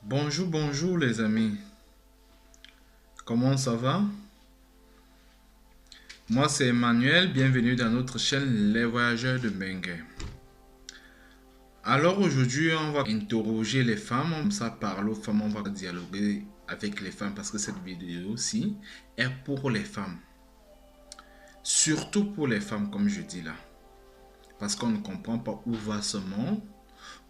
Bonjour, bonjour les amis. Comment ça va? Moi c'est Emmanuel, bienvenue dans notre chaîne Les Voyageurs de Bengue. Alors aujourd'hui on va interroger les femmes, on va parler aux femmes, on va dialoguer avec les femmes parce que cette vidéo aussi est pour les femmes. Surtout pour les femmes comme je dis là. Parce qu'on ne comprend pas où va ce monde.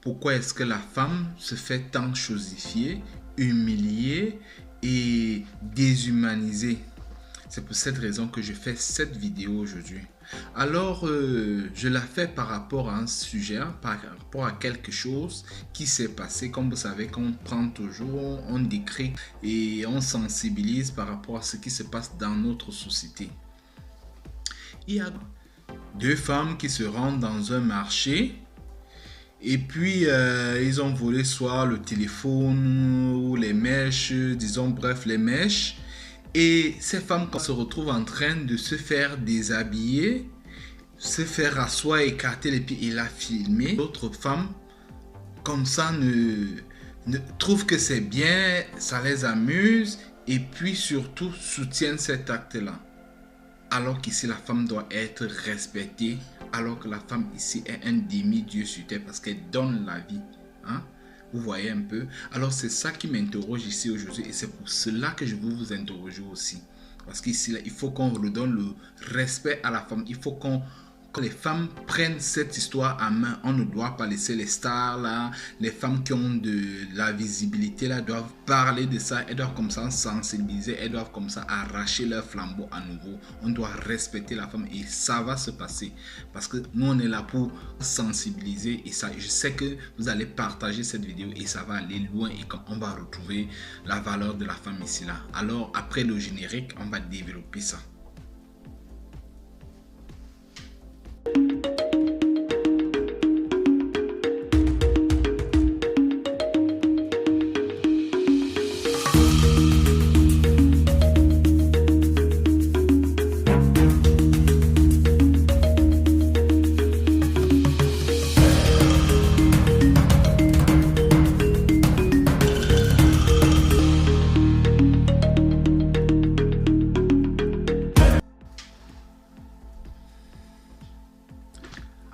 Pourquoi est-ce que la femme se fait tant chosifier, humilier et déshumaniser? C'est pour cette raison que je fais cette vidéo aujourd'hui. Alors, je la fais par rapport à un sujet, par rapport à quelque chose qui s'est passé. Comme vous savez, qu'on prend toujours, on décrit et on sensibilise par rapport à ce qui se passe dans notre société. Il y a deux femmes qui se rendent dans un marché. Et puis, ils ont volé soit le téléphone ou les mèches, disons bref, les mèches. Et ces femmes se retrouvent en train de se faire déshabiller, se faire asseoir, écarter les pieds et la filmer. D'autres femmes, comme ça, trouvent que c'est bien, ça les amuse et puis surtout soutiennent cet acte-là. Alors qu'ici, la femme doit être respectée, alors que la femme ici est un demi-dieu sur terre parce qu'elle donne la vie. Hein? Vous voyez un peu. Alors c'est ça qui m'interroge ici aujourd'hui et c'est pour cela que je veux vous interroger aussi. Parce qu'ici, il faut qu'on redonne le respect à la femme. Il faut que les femmes prennent cette histoire à main. On ne doit pas laisser les stars là, les femmes qui ont de la visibilité là, doivent parler de ça. Elles doivent comme ça sensibiliser, elles doivent comme ça arracher leur flambeau à nouveau. On doit respecter la femme et ça va se passer. Parce que nous on est là pour sensibiliser et ça, je sais que vous allez partager cette vidéo et ça va aller loin et on va retrouver la valeur de la femme ici là. Alors après le générique, on va développer ça.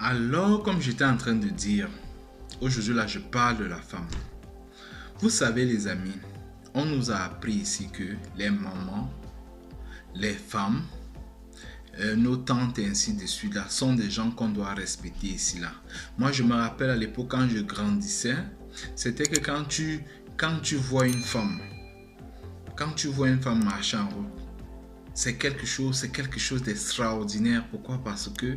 Alors, comme j'étais en train de dire, aujourd'hui là, je parle de la femme. Vous savez les amis, on nous a appris ici que les mamans, les femmes, nos tantes et ainsi de suite là, sont des gens qu'on doit respecter ici là. Moi, je me rappelle à l'époque quand je grandissais, c'était que quand tu vois une femme, marcher en route, c'est quelque chose d'extraordinaire. Pourquoi? Parce que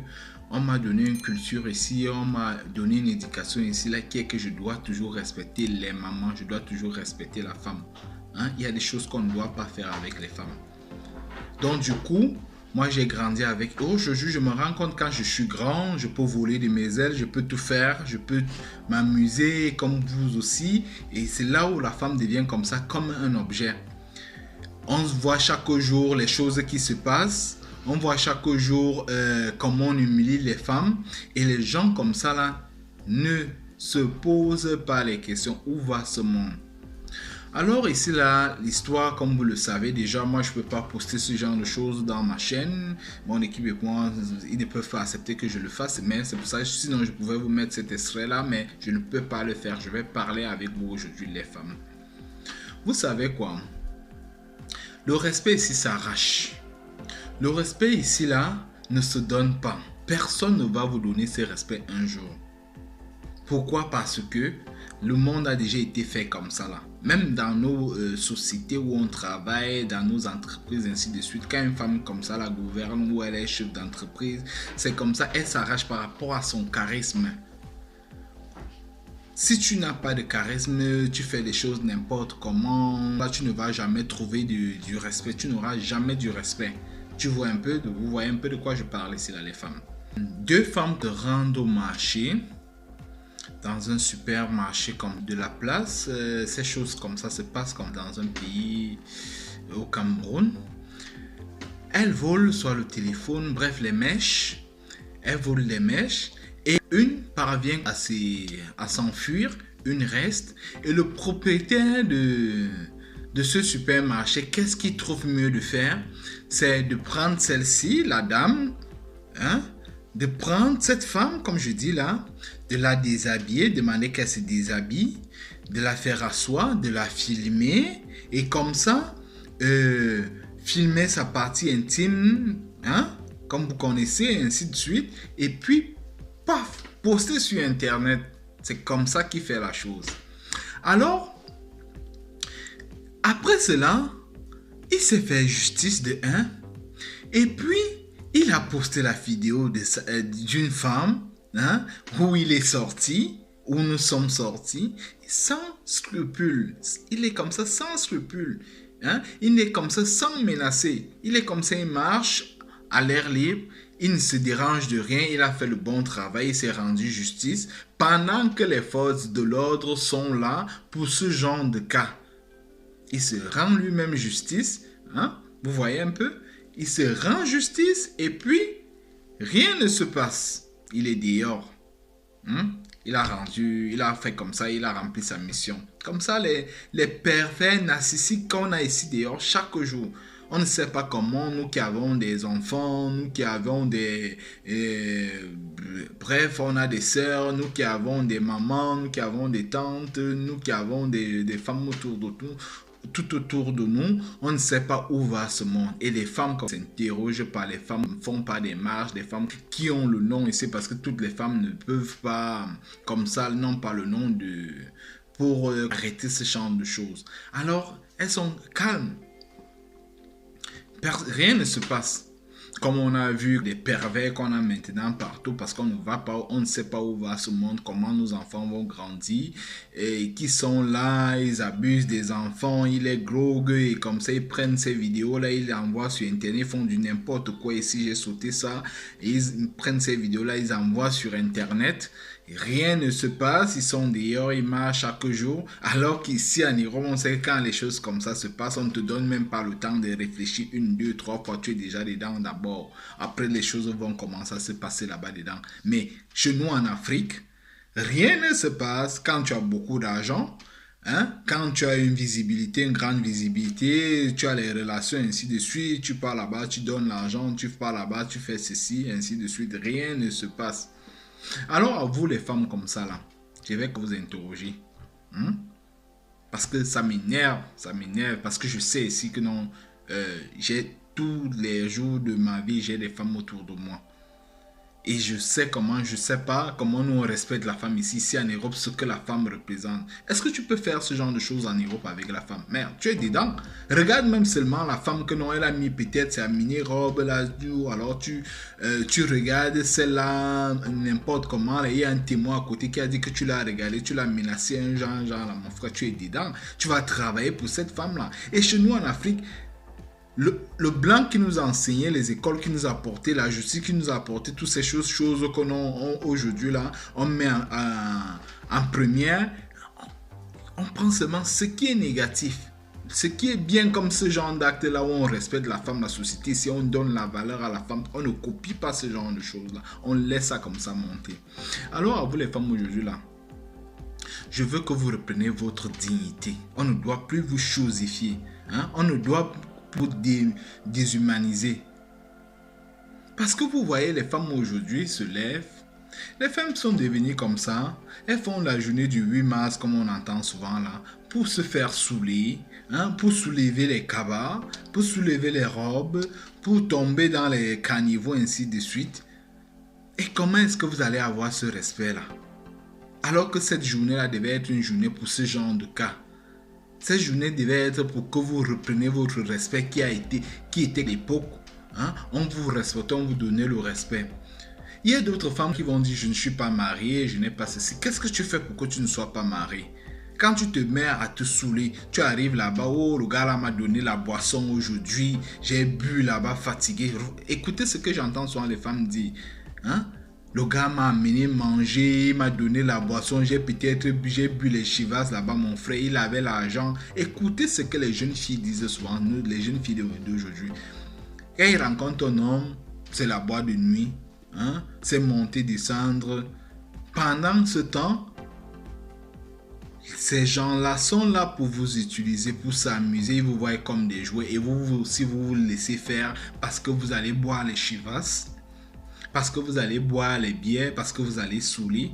on m'a donné une culture ici, on m'a donné une éducation ici là qui est que je dois toujours respecter les mamans, je dois toujours respecter la femme. Hein? Il y a des choses qu'on ne doit pas faire avec les femmes. Donc du coup, moi j'ai grandi avec. Aujourd'hui, je me rends compte quand je suis grand, je peux voler de mes ailes, je peux tout faire, je peux m'amuser comme vous aussi. Et c'est là où la femme devient comme ça, comme un objet. On voit chaque jour les choses qui se passent. On voit chaque jour comment on humilie les femmes. Et les gens comme ça là ne se posent pas les questions. Où va ce monde? Alors ici là, l'histoire comme vous le savez déjà, moi je ne peux pas poster ce genre de choses dans ma chaîne. Mon équipe et moi, ils ne peuvent pas accepter que je le fasse. Mais c'est pour ça, sinon je pouvais vous mettre cet extrait là. Mais je ne peux pas le faire. Je vais parler avec vous aujourd'hui les femmes. Vous savez quoi? Le respect ici s'arrache. Le respect ici là ne se donne pas. Personne ne va vous donner ce respect un jour. Pourquoi? Parce que le monde a déjà été fait comme ça là. Même dans nos sociétés où on travaille, dans nos entreprises, ainsi de suite. Quand une femme comme ça la gouverne ou elle est chef d'entreprise, c'est comme ça, elle s'arrache par rapport à son charisme. Si tu n'as pas de charisme, tu fais des choses n'importe comment, là tu ne vas jamais trouver du respect, tu n'auras jamais du respect. Vous voyez un peu de quoi je parle ici là les femmes. Deux femmes se rendent au marché, dans un supermarché comme de la place. Ces choses comme ça se passent comme dans un pays au Cameroun. Elles volent soit le téléphone, bref les mèches. Elles volent les mèches. Et une parvient à s'enfuir, une reste. Et le propriétaire de ce supermarché, qu'est-ce qu'il trouve mieux de faire? C'est de prendre celle-ci, la dame, hein, de prendre cette femme, comme je dis là, de la déshabiller, demander qu'elle se déshabille, de la faire asseoir, de la filmer, et comme ça, filmer sa partie intime, hein, comme vous connaissez, ainsi de suite, et puis, paf, poster sur Internet. C'est comme ça qu'il fait la chose. Alors, après cela, il s'est fait justice de un, et puis, il a posté la vidéo d'une femme, hein, où il est sorti, où nous sommes sortis, sans scrupules. Il est comme ça, sans scrupules. Hein? Il est comme ça, sans menacer. Il est comme ça, il marche à l'air libre. Il ne se dérange de rien. Il a fait le bon travail. Il s'est rendu justice. Pendant que les forces de l'ordre sont là pour ce genre de cas. Il se rend lui-même justice. Hein? Vous voyez un peu? Il se rend justice et puis rien ne se passe. Il est dehors. Il a fait comme ça, il a rempli sa mission. Comme ça, les pervers narcissiques qu'on a ici dehors chaque jour. On ne sait pas comment, nous qui avons des enfants, nous qui avons bref, on a des sœurs, nous qui avons des mamans, nous qui avons des tantes, nous qui avons des femmes tout autour de nous, on ne sait pas où va ce monde. Et les femmes s'interrogent par les femmes, font pas des marches, des femmes qui ont le nom ici, parce que toutes les femmes ne peuvent pas, comme ça, n'ont pas le nom pour arrêter ce genre de choses. Alors, elles sont calmes. Rien ne se passe. Comme on a vu les pervers qu'on a maintenant partout, parce qu'on ne va pas, on ne sait pas où va ce monde, comment nos enfants vont grandir, et qui sont là, ils abusent des enfants, ils les droguent, et comme ça ils prennent ces vidéos là, ils les envoient sur internet, ils font du n'importe quoi. Ici j'ai sauté ça, et ils prennent ces vidéos là, ils envoient sur internet. Rien ne se passe, ils sont dehors, ils marchent chaque jour. Alors qu'ici en Europe, on sait que quand les choses comme ça se passent, on ne te donne même pas le temps de réfléchir 1, 2, 3 fois. Tu es déjà dedans d'abord. Après, les choses vont commencer à se passer là-bas dedans. Mais chez nous en Afrique, rien ne se passe quand tu as beaucoup d'argent. Hein? Quand tu as une visibilité, une grande visibilité, tu as les relations, ainsi de suite. Tu pars là-bas, tu donnes l'argent, tu pars là-bas, tu fais ceci, ainsi de suite. Rien ne se passe. Alors à vous les femmes comme ça là, je vais vous interroger. Parce que ça m'énerve, parce que je sais ici que non, j'ai tous les jours de ma vie, j'ai des femmes autour de moi. Et je sais pas comment nous on respecte la femme ici en Europe, ce que la femme représente. Est-ce que tu peux faire ce genre de choses en Europe avec la femme? Merde, tu es dedans. Regarde même seulement la femme que non, elle a mis peut-être sa mini-robe là, ou alors tu regardes celle-là, n'importe comment, là, il y a un témoin à côté qui a dit que tu l'as regardé, tu l'as menacé, un genre là, mon frère, tu es dedans. Tu vas travailler pour cette femme-là. Et chez nous en Afrique, le blanc qui nous a enseigné, les écoles qui nous a apporté, la justice qui nous a apporté, toutes ces choses qu'on a aujourd'hui là, on met en première. On pense seulement ce qui est négatif. Ce qui est bien comme ce genre d'acte là où on respecte la femme, la société, si on donne la valeur à la femme, on ne copie pas ce genre de choses là. On laisse ça comme ça monter. Alors à vous les femmes aujourd'hui là, je veux que vous repreniez votre dignité. On ne doit plus vous chosifier. On ne doit pour déshumaniser. Parce que vous voyez, les femmes aujourd'hui se lèvent. Les femmes sont devenues comme ça. Elles font la journée du 8 mars, comme on entend souvent là, pour se faire saouler, pour soulever les cabas, pour soulever les robes, pour tomber dans les caniveaux, ainsi de suite. Et comment est-ce que vous allez avoir ce respect-là? Alors que cette journée-là devait être une journée pour ce genre de cas. Cette journée devait être pour que vous repreniez votre respect qui était l'époque. On vous respectait, on vous donnait le respect. Il y a d'autres femmes qui vont dire je ne suis pas mariée, je n'ai pas ceci. Qu'est-ce que tu fais pour que tu ne sois pas mariée? Quand tu te mets à te saouler, tu arrives là-bas, oh le gars là m'a donné la boisson aujourd'hui, j'ai bu là-bas fatigué. Écoutez ce que j'entends souvent les femmes dire. Le gars m'a amené manger, il m'a donné la boisson, j'ai bu les chivas là-bas, mon frère, il avait l'argent. Écoutez ce que les jeunes filles disent souvent, nous, les jeunes filles d'aujourd'hui. Quand ils rencontrent un homme, c'est la boîte de nuit, c'est monter, descendre. Pendant ce temps, Ces gens-là sont là pour vous utiliser, pour s'amuser, ils vous voient comme des jouets et vous aussi vous laissez faire parce que vous allez boire les chivas, parce que vous allez boire les bières, parce que vous allez saouler.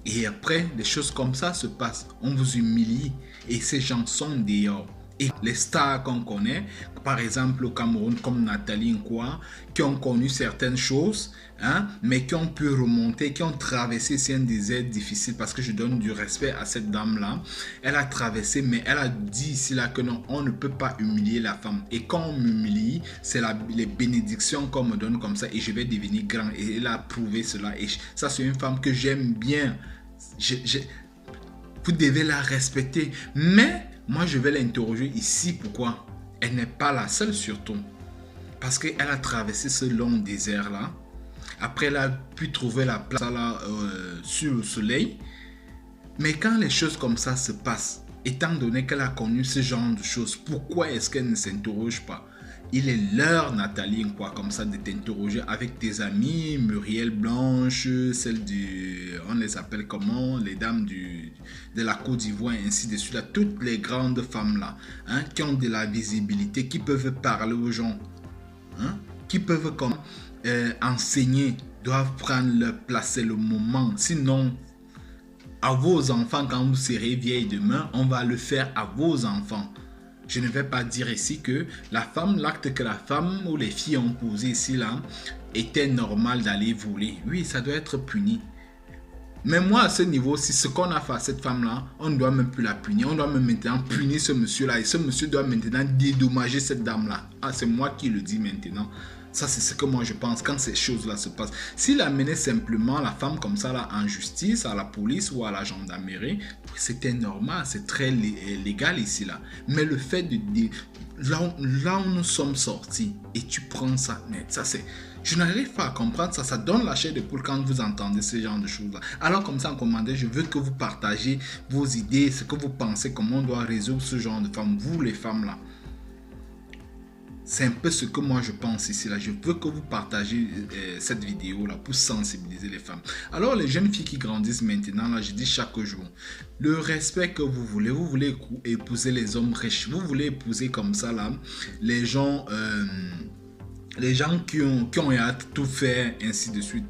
Et après, des choses comme ça se passent. On vous humilie et ces gens sont dehors. Et les stars qu'on connaît, par exemple au Cameroun comme Nathalie Nkwa, qui ont connu certaines choses, hein, mais qui ont pu remonter, qui ont traversé un désert difficile, parce que je donne du respect à cette dame-là. Elle a traversé, mais elle a dit ici là que non, on ne peut pas humilier la femme. Et quand on m'humilie, c'est les bénédictions qu'on me donne comme ça et je vais devenir grand. Et elle a prouvé cela. Et ça, c'est une femme que j'aime bien. Vous devez la respecter. Mais moi, je vais l'interroger ici. Pourquoi? Elle n'est pas la seule surtout. Parce qu'elle a traversé ce long désert-là. Après, elle a pu trouver la place là, sur le soleil. Mais quand les choses comme ça se passent, étant donné qu'elle a connu ce genre de choses, pourquoi est-ce qu'elle ne s'interroge pas? Il est l'heure, Nathalie, quoi, comme ça, de t'interroger avec tes amis, Muriel Blanche, celles du, on les appelle comment, les dames de la Côte d'Ivoire, ainsi de suite, là, toutes les grandes femmes là, hein, qui ont de la visibilité, qui peuvent parler aux gens, hein, qui peuvent comme enseigner, doivent prendre leur place, c'est le moment. Sinon, à vos enfants, quand vous serez vieille demain, on va le faire à vos enfants. Je ne vais pas dire ici que la femme, l'acte que la femme ou les filles ont posé ici là, était normal d'aller voler. Oui, ça doit être puni. Mais moi, à ce niveau, si ce qu'on a fait à cette femme-là, on ne doit même plus la punir. On doit même maintenant punir ce monsieur-là. Et ce monsieur doit maintenant dédommager cette dame-là. Ah, c'est moi qui le dis maintenant. Ça, c'est ce que moi je pense quand ces choses-là se passent. S'il amenait simplement la femme comme ça là, en justice, à la police ou à la gendarmerie, c'était normal, c'est très légal ici là. Mais le fait de... Là où nous sommes sortis, et tu prends ça net, ça c'est... Je n'arrive pas à comprendre ça, ça donne la chair de poule quand vous entendez ce genre de choses-là. Alors comme ça en commentaire, je veux que vous partagez vos idées, ce que vous pensez, comment on doit résoudre ce genre de femmes, vous les femmes là. C'est un peu ce que moi je pense ici là. Je veux que vous partagez cette vidéo là pour sensibiliser les femmes. Alors les jeunes filles qui grandissent maintenant là, je dis chaque jour, le respect que vous voulez épouser les hommes riches, vous voulez épouser comme ça là, les gens qui ont tout fait, ainsi de suite.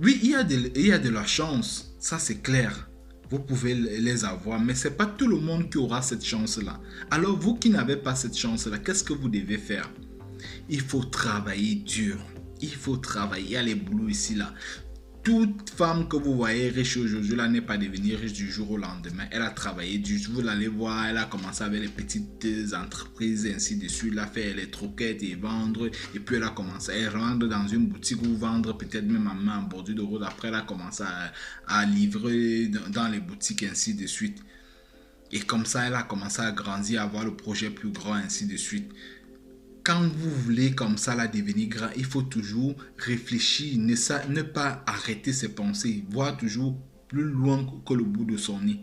Oui, il y a de la chance, ça c'est clair. Vous pouvez les avoir, mais ce n'est pas tout le monde qui aura cette chance-là. Alors vous qui n'avez pas cette chance-là, qu'est-ce que vous devez faire? Il faut travailler dur. Il faut travailler. Il y a les boulots ici, là. Toute femme que vous voyez riche aujourd'hui, là, n'est pas devenue riche du jour au lendemain. Elle a travaillé dur. Vous allez voir, elle a commencé avec les petites entreprises, ainsi de suite. Elle a fait les troquettes et vendre. Et puis elle a commencé à vendre dans une boutique ou vendre peut-être même à main en bordure de route. Après, elle a commencé à livrer dans les boutiques, ainsi de suite. Et comme ça, elle a commencé à grandir, à avoir le projet plus grand, ainsi de suite. Quand vous voulez comme ça la devenir grand, il faut toujours réfléchir, ne pas arrêter ses pensées, voir toujours plus loin que le bout de son nez.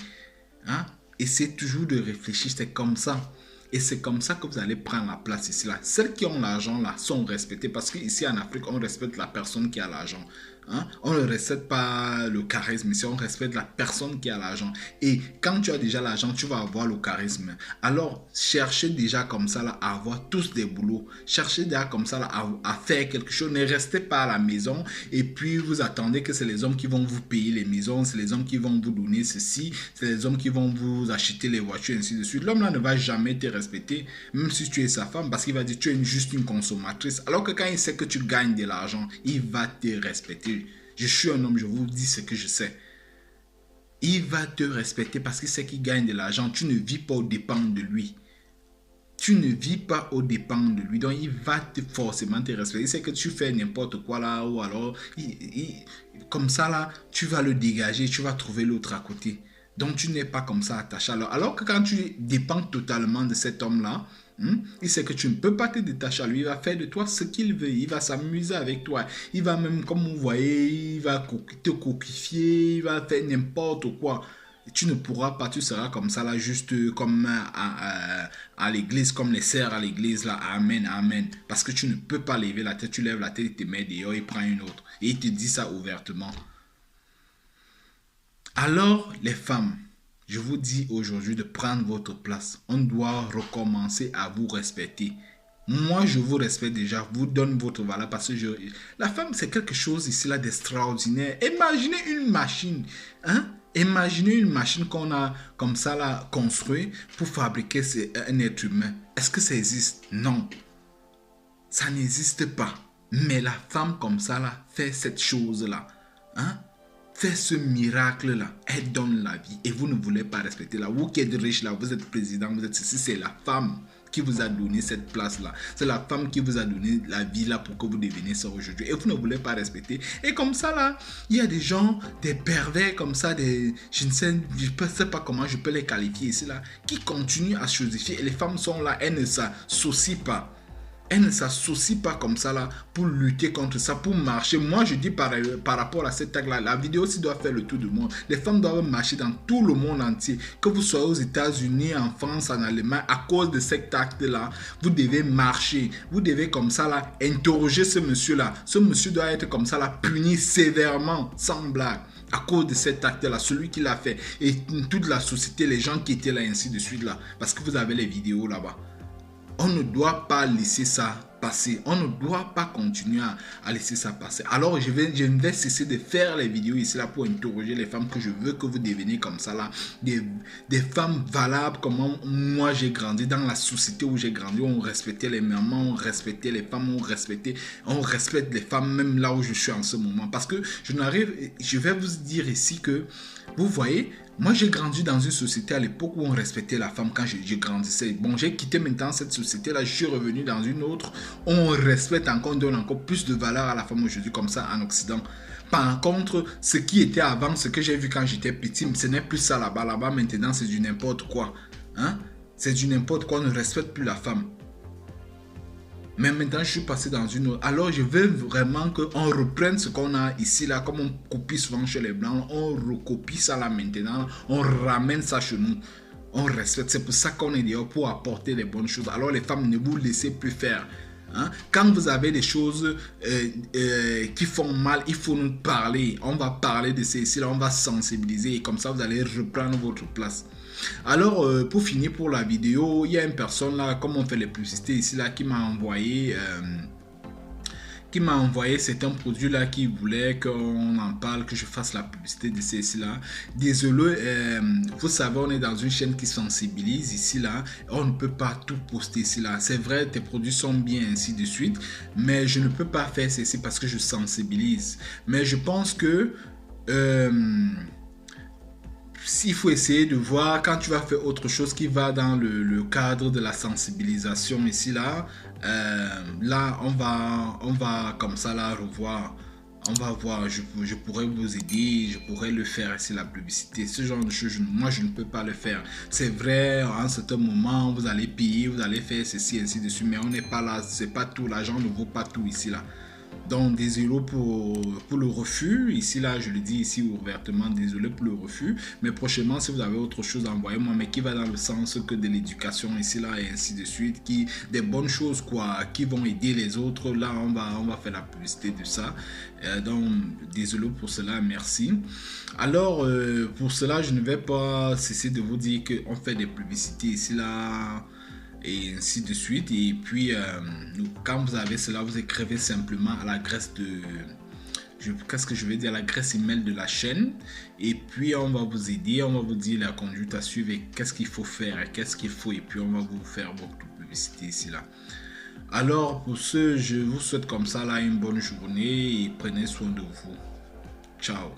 Hein? Essayez toujours de réfléchir, c'est comme ça. Et c'est comme ça que vous allez prendre la place ici. Là. Celles qui ont l'argent là sont respectées parce qu'ici en Afrique, on respecte la personne qui a l'argent. Hein? On ne respecte pas le charisme, ici on respecte la personne qui a l'argent. Et quand tu as déjà l'argent, tu vas avoir le charisme. Alors, cherchez déjà comme ça là, à avoir tous des boulots. Cherchez déjà comme ça là, à faire quelque chose. Ne restez pas à la maison et puis vous attendez que c'est les hommes qui vont vous payer les maisons, c'est les hommes qui vont vous donner ceci, c'est les hommes qui vont vous acheter les voitures, ainsi de suite. L'homme là ne va jamais te respecter, même si tu es sa femme, parce qu'il va dire tu es juste une consommatrice. Alors que quand il sait que tu gagnes de l'argent, il va te respecter. Je suis un homme, je vous dis ce que je sais. Il va te respecter parce qu'il sait qu'il gagne de l'argent. Tu ne vis pas aux dépens de lui. Tu ne vis pas aux dépens de lui. Donc, il va forcément te respecter. Il sait que tu fais n'importe quoi là, ou alors, comme ça là, tu vas le dégager, tu vas trouver l'autre à côté. Donc, tu n'es pas comme ça attaché. Alors que quand tu dépends totalement de cet homme-là, il sait que tu ne peux pas te détacher à lui. Il va faire de toi ce qu'il veut. Il va s'amuser avec toi. Il va même, comme vous voyez, il va te coquifier. Il va faire n'importe quoi. Et tu ne pourras pas, tu seras comme ça là, juste comme à l'église, comme les sœurs à l'église là. Amen, amen. Parce que tu ne peux pas lever la tête. Tu lèves la tête, il te met dehors, il prend une autre. Et il te dit ça ouvertement. Alors, les femmes, je vous dis aujourd'hui de prendre votre place. On doit recommencer à vous respecter. Moi, je vous respecte déjà, vous donne votre valeur parce que la femme, c'est quelque chose ici là d'extraordinaire. Imaginez une machine, hein? Imaginez une machine qu'on a comme ça là construite pour fabriquer un être humain. Est-ce que ça existe? Non, ça n'existe pas. Mais la femme comme ça là fait cette chose là, hein? Fait ce miracle-là, elle donne la vie et vous ne voulez pas respecter là. Vous qui êtes riche là, vous êtes président, vous êtes ceci, c'est la femme qui vous a donné cette place-là. C'est la femme qui vous a donné la vie là pour que vous deveniez ça aujourd'hui. Et vous ne voulez pas respecter. Et comme ça là, il y a des gens, des pervers comme ça, je ne sais pas comment je peux les qualifier ici là, qui continuent à se chosifier. Et les femmes sont là, elles ne s'associent pas. Elle ne s'associe pas comme ça là pour lutter contre ça, pour marcher. Moi, je dis par rapport à cette acte là, la vidéo aussi doit faire le tour du monde. Les femmes doivent marcher dans tout le monde entier. Que vous soyez aux États-Unis, en France, en Allemagne, à cause de cet acte là, vous devez marcher. Vous devez comme ça là interroger ce monsieur là. Ce monsieur doit être comme ça là puni sévèrement, sans blague. À cause de cet acte-là, celui qui l'a fait. Et toute la société, les gens qui étaient là, ainsi de suite là. Parce que vous avez les vidéos là-bas. On ne doit pas laisser ça passer. On ne doit pas continuer à laisser ça passer. Alors, je vais cesser de faire les vidéos ici là pour interroger les femmes que je veux que vous deveniez comme ça là. Des femmes valables comme moi j'ai grandi dans la société où j'ai grandi. On respectait les mamans, on respectait les femmes, on respecte les femmes même là où je suis en ce moment. Parce que je vais vous dire ici que, vous voyez, moi, j'ai grandi dans une société à l'époque où on respectait la femme quand je grandissais. Bon, j'ai quitté maintenant cette société-là, je suis revenu dans une autre. On respecte encore, on donne encore plus de valeur à la femme aujourd'hui, comme ça, en Occident. Par contre, ce qui était avant, ce que j'ai vu quand j'étais petit, ce n'est plus ça là-bas. Là-bas, maintenant, c'est du n'importe quoi. Hein? C'est du n'importe quoi, on ne respecte plus la femme. Mais maintenant, je suis passé dans une autre. Alors, je veux vraiment qu'on reprenne ce qu'on a ici, là, comme on copie souvent chez les Blancs. On recopie ça là maintenant. On ramène ça chez nous. On respecte. C'est pour ça qu'on est dehors, pour apporter les bonnes choses. Alors, les femmes, ne vous laissez plus faire. Hein? Quand vous avez des choses qui font mal, il faut nous parler. On va parler de ceci, là, on va sensibiliser. Et comme ça, vous allez reprendre votre place. Alors, pour finir pour la vidéo, il y a une personne là, comme on fait les publicités ici là, qui m'a envoyé c'est un produit là qui voulait qu'on en parle, que je fasse la publicité de ceci là. Désolé, vous savez, on est dans une chaîne qui sensibilise ici là, on ne peut pas tout poster ici là. C'est vrai, tes produits sont bien, ainsi de suite, mais je ne peux pas faire ceci parce que je sensibilise. Mais je pense que s'il faut essayer de voir quand tu vas faire autre chose qui va dans le cadre de la sensibilisation ici là, là on va comme ça là revoir, on va voir, je pourrais vous aider, je pourrais le faire ici la publicité, ce genre de choses, moi je ne peux pas le faire. C'est vrai, à un certain moment vous allez payer, vous allez faire ceci ainsi de suite, mais on n'est pas là, c'est pas tout, l'argent ne vaut pas tout ici là. Donc désolé pour le refus, ici là je le dis ici ouvertement, désolé pour le refus, mais prochainement si vous avez autre chose envoyez-moi, mais qui va dans le sens que de l'éducation ici là et ainsi de suite, des bonnes choses quoi, qui vont aider les autres, là on va faire la publicité de ça. Donc désolé pour cela, merci. Alors pour cela je ne vais pas cesser de vous dire qu'on fait des publicités ici là et ainsi de suite. Et puis quand vous avez cela, vous écrivez simplement à l'adresse de qu'est-ce que je vais dire, l'adresse email de la chaîne, et puis on va vous aider, on va vous dire la conduite à suivre et qu'est-ce qu'il faut faire et qu'est-ce qu'il faut, et puis on va vous faire votre publicité ici là. Alors pour ce, je vous souhaite comme ça là une bonne journée et prenez soin de vous. Ciao.